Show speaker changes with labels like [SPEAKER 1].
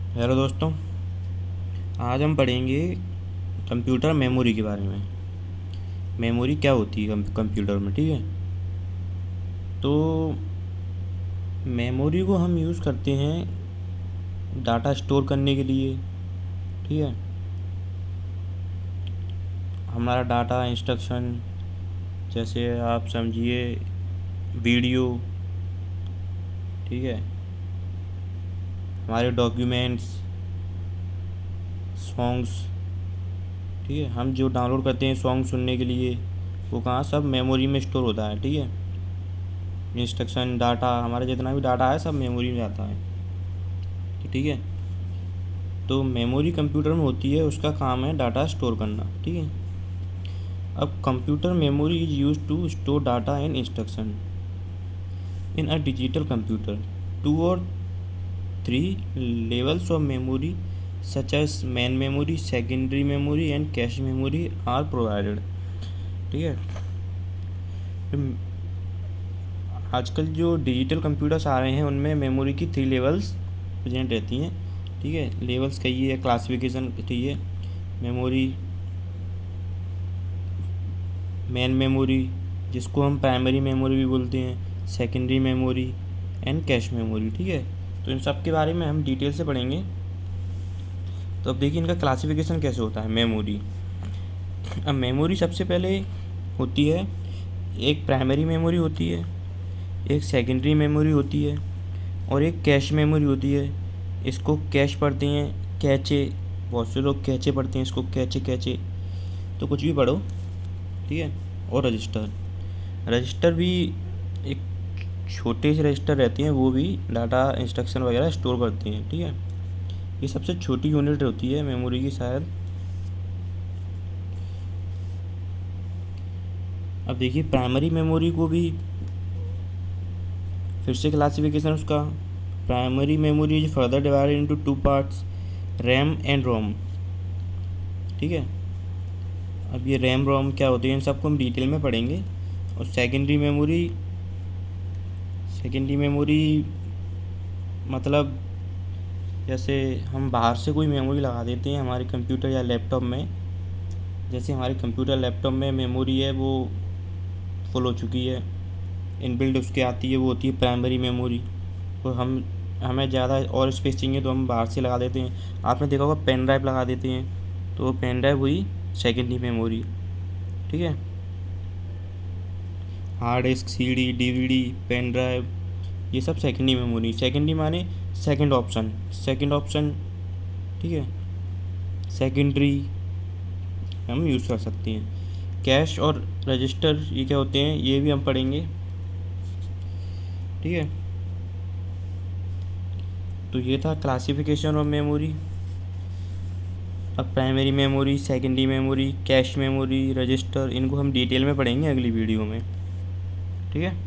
[SPEAKER 1] Hello दोस्तों। आज हम पढ़ेंगे कंप्यूटर मेमोरी के बारे में। मेमोरी क्या होती है कंप्यूटर में, ठीक है। तो मेमोरी को हम यूज़ करते हैं डाटा स्टोर करने के लिए, ठीक है। हमारा डाटा इंस्ट्रक्शन, जैसे आप समझिए वीडियो, ठीक है, हमारे डॉक्यूमेंट्स, सॉन्ग्स, ठीक है। हम जो डाउनलोड करते हैं सॉन्ग सुनने के लिए, वो कहाँ सब मेमोरी में स्टोर होता है, ठीक है। इंस्ट्रक्शन डाटा, हमारा जितना भी डाटा है सब मेमोरी में जाता है, तो ठीक है। तो मेमोरी कंप्यूटर में होती है, उसका काम है डाटा स्टोर करना, ठीक है। अब computer memory is use to store data and instruction in a digital computer. Two और three levels of memory such as main memory, secondary memory and cache memory are provided, ठीक है। आजकल जो digital computers आ रहे हैं उनमें memory की 3 levels present रहती हैं, ठीक है। लेवल्स कही है, क्लासिफिकेशन, ठीक है। मेमोरी, मेन मेमोरी जिसको हम प्राइमरी मेमोरी भी बोलते हैं, secondary memory and cache memory, ठीक है। तो इन सब के बारे में हम डिटेल से पढ़ेंगे। तो अब देखिए इनका क्लासिफिकेशन कैसे होता है मेमोरी। अब मेमोरी सबसे पहले होती है, एक प्राइमरी मेमोरी होती है, एक सेकेंडरी मेमोरी होती है और एक कैश मेमोरी होती है। इसको कैश पढ़ते हैं, कैचे, बहुत से लोग कैचे पढ़ते हैं, इसको कैचे कैचे, तो कुछ भी पढ़ो, ठीक है। और रजिस्टर, रजिस्टर भी एक छोटे से रजिस्टर रहते हैं, वो भी डाटा इंस्ट्रक्शन वगैरह स्टोर करते हैं, ठीक है। ये सबसे छोटी यूनिट होती है मेमोरी की शायद। अब देखिए प्राइमरी मेमोरी को भी फिर से क्लासिफिकेशन उसका, primary memory is further divided into 2 parts, RAM and ROM, ठीक है। अब ये रैम रोम क्या होती है इन सबको हम डिटेल में पढ़ेंगे। और सेकेंडरी मेमोरी, सेकेंडरी मेमोरी मतलब जैसे हम बाहर से कोई मेमोरी लगा देते हैं हमारे कंप्यूटर या लैपटॉप में। जैसे हमारे कंप्यूटर लैपटॉप में मेमोरी है वो फुल हो चुकी है, इनबिल्ट उसके आती है, वो होती है प्राइमरी मेमोरी। तो हमें ज़्यादा और स्पेस चाहिए तो हम बाहर से लगा देते हैं। आपने देखा होगा पेन ड्राइव लगा देते हैं, तो पेन ड्राइव हुई सेकेंडरी मेमोरी, ठीक है। Hard disk, CD, DVD, pen drive, ये सब सेकेंडरी मेमोरी। सेकेंडरी माने सेकंड ऑप्शन, सेकंड ऑप्शन, ठीक है, सेकेंडरी हम यूज़ कर सकते हैं। कैश और रजिस्टर ये क्या होते हैं ये भी हम पढ़ेंगे, ठीक है। तो ये था क्लासिफिकेशन ऑफ मेमोरी। अब primary memory, secondary memory, cache memory, register, इनको हम डिटेल में पढ़ेंगे अगली वीडियो में, ठीक है।